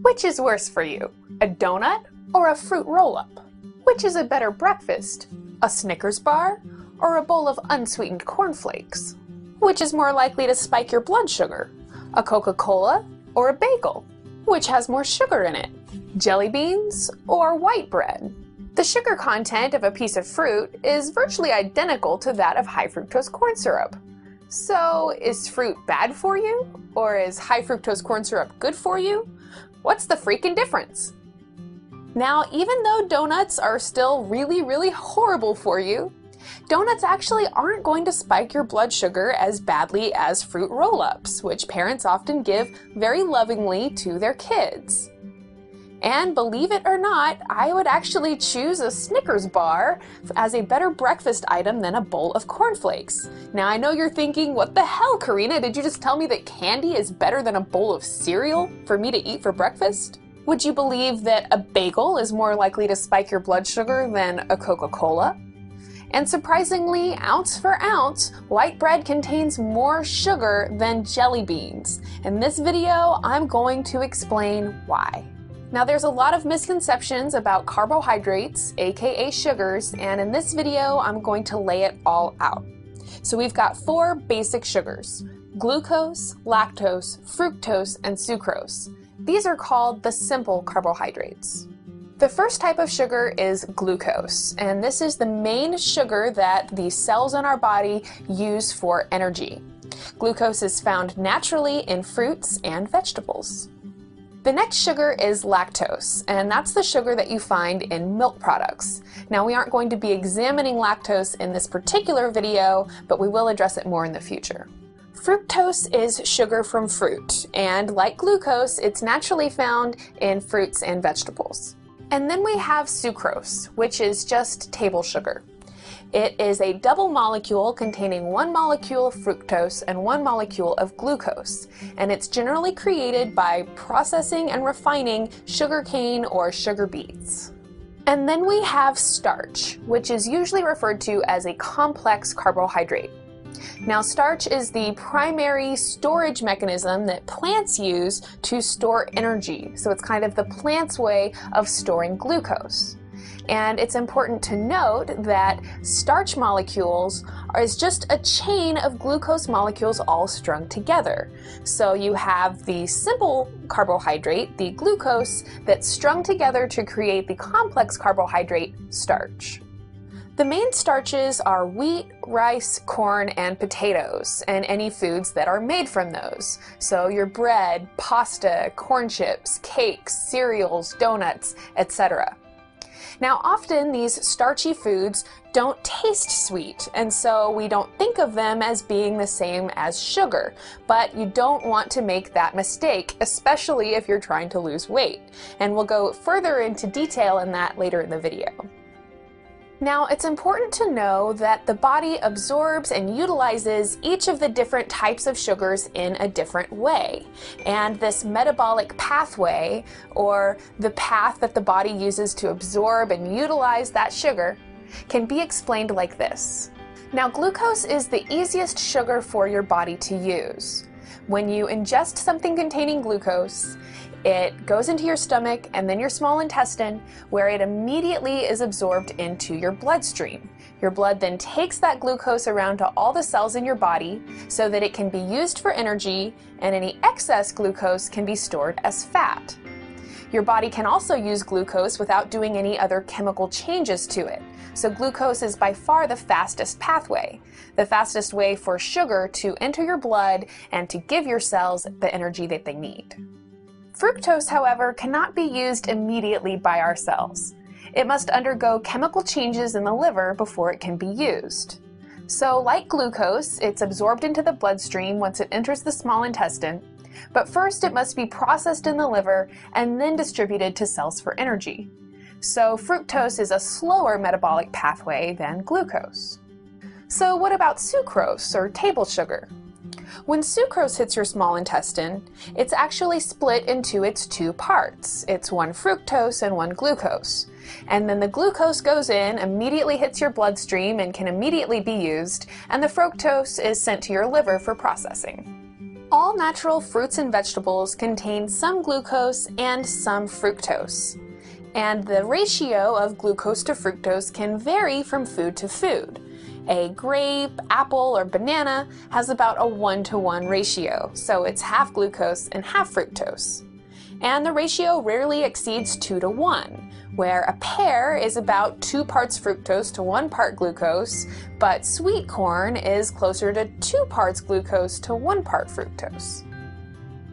Which is worse for you, a donut or a fruit roll-up? Which is a better breakfast, a Snickers bar or a bowl of unsweetened cornflakes? Which is more likely to spike your blood sugar, a Coca-Cola or a bagel? Which has more sugar in it, jelly beans or white bread? The sugar content of a piece of fruit is virtually identical to that of high fructose corn syrup. So, is fruit bad for you? Or is high fructose corn syrup good for you? What's the freaking difference? Now, even though donuts are still really horrible for you, donuts actually aren't going to spike your blood sugar as badly as fruit roll-ups, which parents often give very lovingly to their kids. And believe it or not, I would actually choose a Snickers bar as a better breakfast item than a bowl of cornflakes. Now I know you're thinking, what the hell, Karina? Did you just tell me that candy is better than a bowl of cereal for me to eat for breakfast? Would you believe that a bagel is more likely to spike your blood sugar than a Coca-Cola? And surprisingly, ounce for ounce, white bread contains more sugar than jelly beans. In this video, I'm going to explain why. Now there's a lot of misconceptions about carbohydrates, aka sugars, and in this video I'm going to lay it all out. So we've got 4 basic sugars: glucose, lactose, fructose, and sucrose. These are called the simple carbohydrates. The first type of sugar is glucose, and this is the main sugar that the cells in our body use for energy. Glucose is found naturally in fruits and vegetables. The next sugar is lactose, and that's the sugar that you find in milk products. Now we aren't going to be examining lactose in this particular video, but we will address it more in the future. Fructose is sugar from fruit, and like glucose, it's naturally found in fruits and vegetables. And then we have sucrose, which is just table sugar. It is a double molecule containing 1 molecule of fructose and 1 molecule of glucose, and it's generally created by processing and refining sugarcane or sugar beets. And then we have starch, which is usually referred to as a complex carbohydrate. Now, starch is the primary storage mechanism that plants use to store energy, so it's kind of the plant's way of storing glucose. And it's important to note that starch molecules is just a chain of glucose molecules all strung together. So you have the simple carbohydrate, the glucose, that's strung together to create the complex carbohydrate, starch. The main starches are wheat, rice, corn, and potatoes, and any foods that are made from those. So your bread, pasta, corn chips, cakes, cereals, donuts, etc. Now, often these starchy foods don't taste sweet, and so we don't think of them as being the same as sugar. But you don't want to make that mistake, especially if you're trying to lose weight. And we'll go further into detail in that later in the video. Now, it's important to know that the body absorbs and utilizes each of the different types of sugars in a different way. And this metabolic pathway, or the path that the body uses to absorb and utilize that sugar, can be explained like this. Now, glucose is the easiest sugar for your body to use. When you ingest something containing glucose, it goes into your stomach and then your small intestine, where it immediately is absorbed into your bloodstream. Your blood then takes that glucose around to all the cells in your body so that it can be used for energy, and any excess glucose can be stored as fat. Your body can also use glucose without doing any other chemical changes to it. So glucose is by far the fastest pathway, the fastest way for sugar to enter your blood and to give your cells the energy that they need. Fructose, however, cannot be used immediately by our cells. It must undergo chemical changes in the liver before it can be used. So, like glucose, it's absorbed into the bloodstream once it enters the small intestine, but first it must be processed in the liver and then distributed to cells for energy. So, fructose is a slower metabolic pathway than glucose. So, what about sucrose, or table sugar? When sucrose hits your small intestine, it's actually split into its 2 parts. It's 1 fructose and 1 glucose. And then the glucose goes in, immediately hits your bloodstream and can immediately be used, and the fructose is sent to your liver for processing. All natural fruits and vegetables contain some glucose and some fructose. And the ratio of glucose to fructose can vary from food to food. A grape, apple, or banana has about a 1-to-1 ratio, so it's half glucose and half fructose. And the ratio rarely exceeds 2-to-1, where a pear is about 2 parts fructose to 1 part glucose, but sweet corn is closer to 2 parts glucose to 1 part fructose.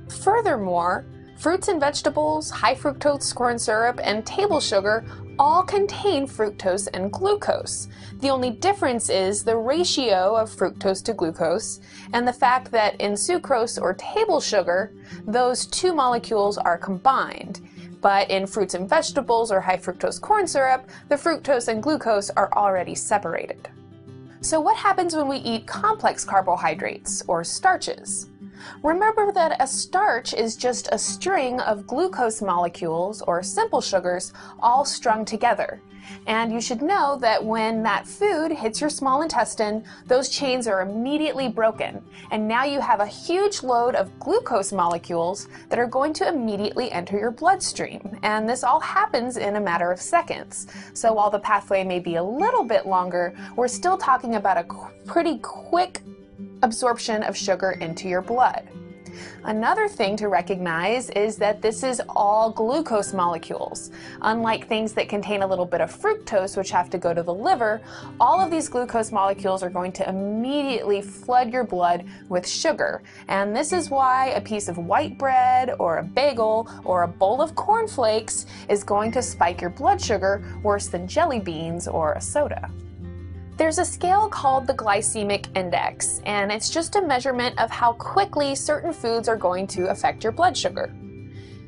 Furthermore, fruits and vegetables, high fructose corn syrup, and table sugar all contain fructose and glucose. The only difference is the ratio of fructose to glucose and the fact that in sucrose or table sugar, those 2 molecules are combined. But in fruits and vegetables or high fructose corn syrup, the fructose and glucose are already separated. So what happens when we eat complex carbohydrates or starches? Remember that a starch is just a string of glucose molecules or simple sugars all strung together. And you should know that when that food hits your small intestine, those chains are immediately broken. And now you have a huge load of glucose molecules that are going to immediately enter your bloodstream. And this all happens in a matter of seconds. So while the pathway may be a little bit longer, we're still talking about a pretty quick absorption of sugar into your blood. Another thing to recognize is that this is all glucose molecules. Unlike things that contain a little bit of fructose, which have to go to the liver, all of these glucose molecules are going to immediately flood your blood with sugar. And this is why a piece of white bread or a bagel or a bowl of cornflakes is going to spike your blood sugar worse than jelly beans or a soda. There's a scale called the glycemic index, and it's just a measurement of how quickly certain foods are going to affect your blood sugar.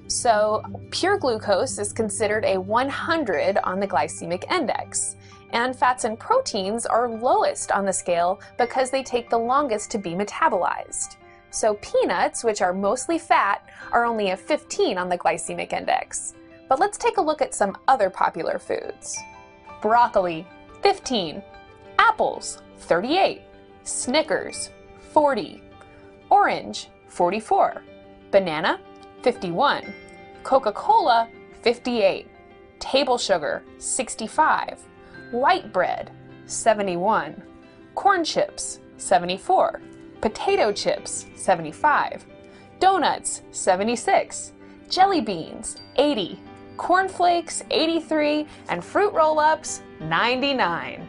So pure glucose is considered a 100 on the glycemic index, and fats and proteins are lowest on the scale because they take the longest to be metabolized. So peanuts, which are mostly fat, are only a 15 on the glycemic index. But let's take a look at some other popular foods. Broccoli, 15. Apples, 38. Snickers, 40. Orange, 44. Banana, 51. Coca-Cola, 58. Table sugar, 65. White bread, 71. Corn chips, 74. Potato chips, 75. Donuts, 76. Jelly beans, 80. Cornflakes, 83. And fruit roll-ups, 99.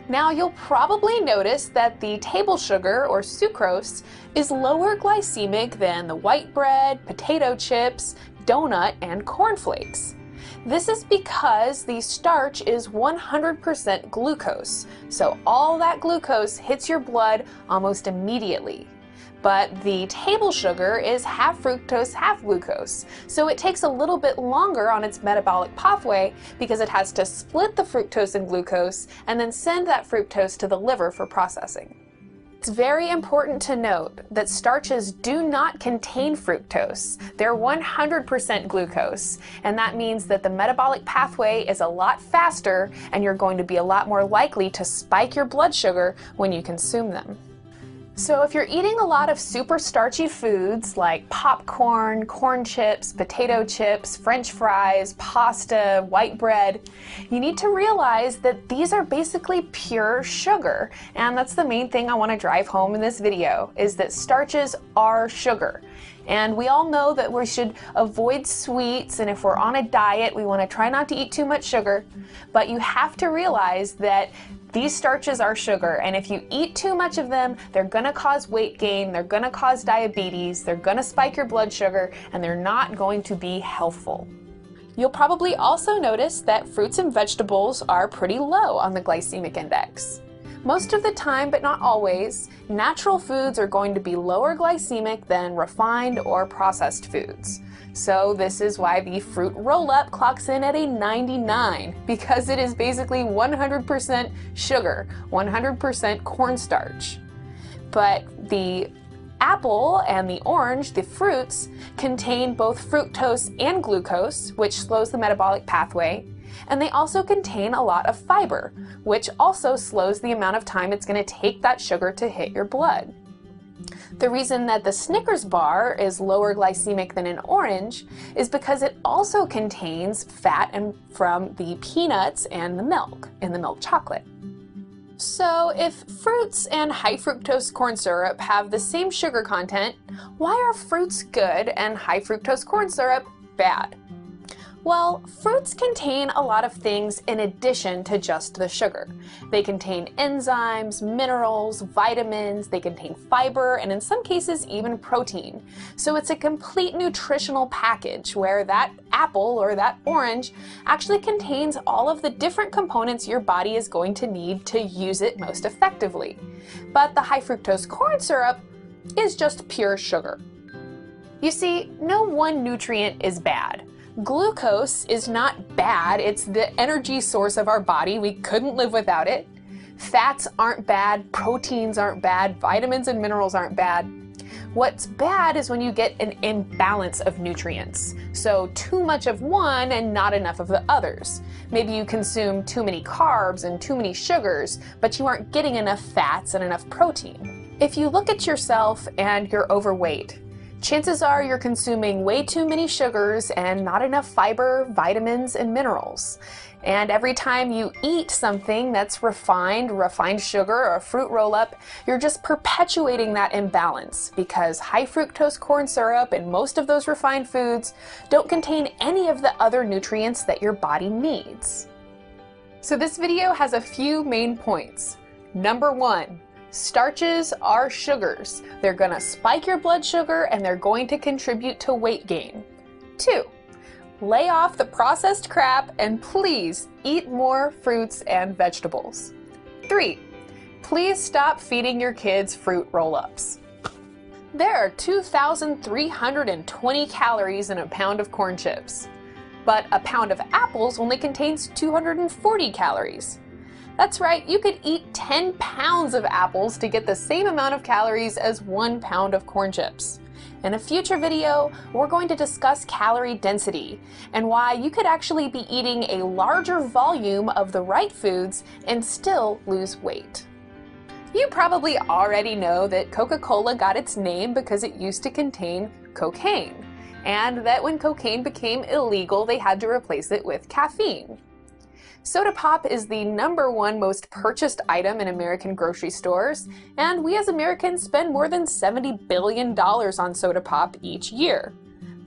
Now you'll probably notice that the table sugar or sucrose is lower glycemic than the white bread, potato chips, donut, and cornflakes. This is because the starch is 100% glucose, so all that glucose hits your blood almost immediately. But the table sugar is half fructose, half glucose, so it takes a little bit longer on its metabolic pathway because it has to split the fructose and glucose and then send that fructose to the liver for processing. It's very important to note that starches do not contain fructose. They're 100% glucose, and that means that the metabolic pathway is a lot faster and you're going to be a lot more likely to spike your blood sugar when you consume them. So if you're eating a lot of super starchy foods like popcorn, corn chips, potato chips, French fries, pasta, white bread, you need to realize that these are basically pure sugar. And that's the main thing I want to drive home in this video, is that starches are sugar. And we all know that we should avoid sweets, and if we're on a diet, we want to try not to eat too much sugar. But you have to realize that these starches are sugar, and if you eat too much of them, they're going to cause weight gain, they're going to cause diabetes, they're going to spike your blood sugar, and they're not going to be healthful. You'll probably also notice that fruits and vegetables are pretty low on the glycemic index. Most of the time, but not always, natural foods are going to be lower glycemic than refined or processed foods. So this is why the fruit roll-up clocks in at a 99, because it is basically 100% sugar, 100% cornstarch. But the apple and the orange, the fruits, contain both fructose and glucose, which slows the metabolic pathway, and they also contain a lot of fiber, which also slows the amount of time it's going to take that sugar to hit your blood. The reason that the Snickers bar is lower glycemic than an orange is because it also contains fat from the peanuts and the milk in the milk chocolate. So if fruits and high fructose corn syrup have the same sugar content, why are fruits good and high fructose corn syrup bad? Well, fruits contain a lot of things in addition to just the sugar. They contain enzymes, minerals, vitamins, they contain fiber, and in some cases even protein. So it's a complete nutritional package where that apple or that orange actually contains all of the different components your body is going to need to use it most effectively. But the high fructose corn syrup is just pure sugar. You see, no one nutrient is bad. Glucose is not bad, it's the energy source of our body. We couldn't live without it. Fats aren't bad, proteins aren't bad, vitamins and minerals aren't bad. What's bad is when you get an imbalance of nutrients. So too much of one and not enough of the others. Maybe you consume too many carbs and too many sugars, but you aren't getting enough fats and enough protein. If you look at yourself and you're overweight, chances are you're consuming way too many sugars and not enough fiber, vitamins, and minerals. And every time you eat something that's refined sugar or a fruit roll-up, you're just perpetuating that imbalance because high fructose corn syrup and most of those refined foods don't contain any of the other nutrients that your body needs. So this video has a few main points. Number 1. Starches are sugars. They're going to spike your blood sugar and they're going to contribute to weight gain. 2. Lay off the processed crap and please eat more fruits and vegetables. 3. Please stop feeding your kids fruit roll-ups. There are 2,320 calories in a pound of corn chips, but a pound of apples only contains 240 calories. That's right, you could eat 10 pounds of apples to get the same amount of calories as 1 pound of corn chips. In a future video, we're going to discuss calorie density and why you could actually be eating a larger volume of the right foods and still lose weight. You probably already know that Coca-Cola got its name because it used to contain cocaine, and that when cocaine became illegal, they had to replace it with caffeine. Soda pop is the #1 most purchased item in American grocery stores, and we as Americans spend more than $70 billion on soda pop each year.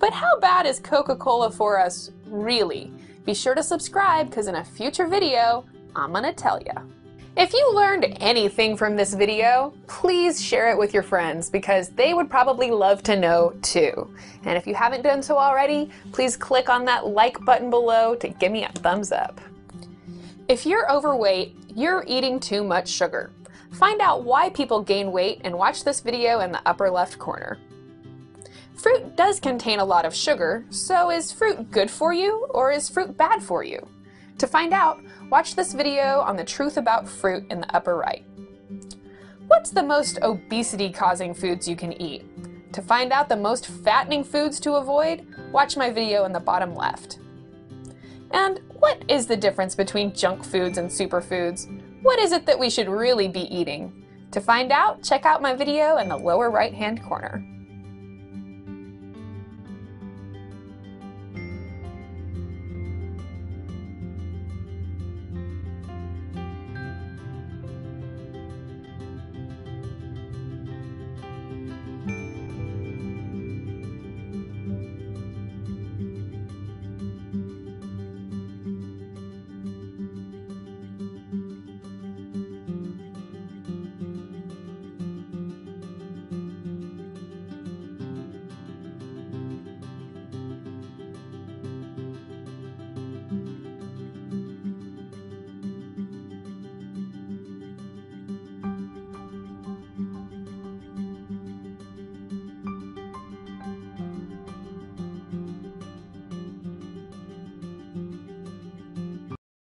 But how bad is Coca-Cola for us, really? Be sure to subscribe, because in a future video, I'm gonna tell ya. If you learned anything from this video, please share it with your friends, because they would probably love to know too. And if you haven't done so already, please click on that like button below to give me a thumbs up. If you're overweight, you're eating too much sugar. Find out why people gain weight and watch this video in the upper left corner. Fruit does contain a lot of sugar, so is fruit good for you or is fruit bad for you? To find out, watch this video on the truth about fruit in the upper right. What's the most obesity-causing foods you can eat? To find out the most fattening foods to avoid, watch my video in the bottom left. And what is the difference between junk foods and superfoods? What is it that we should really be eating? To find out, check out my video in the lower right-hand corner.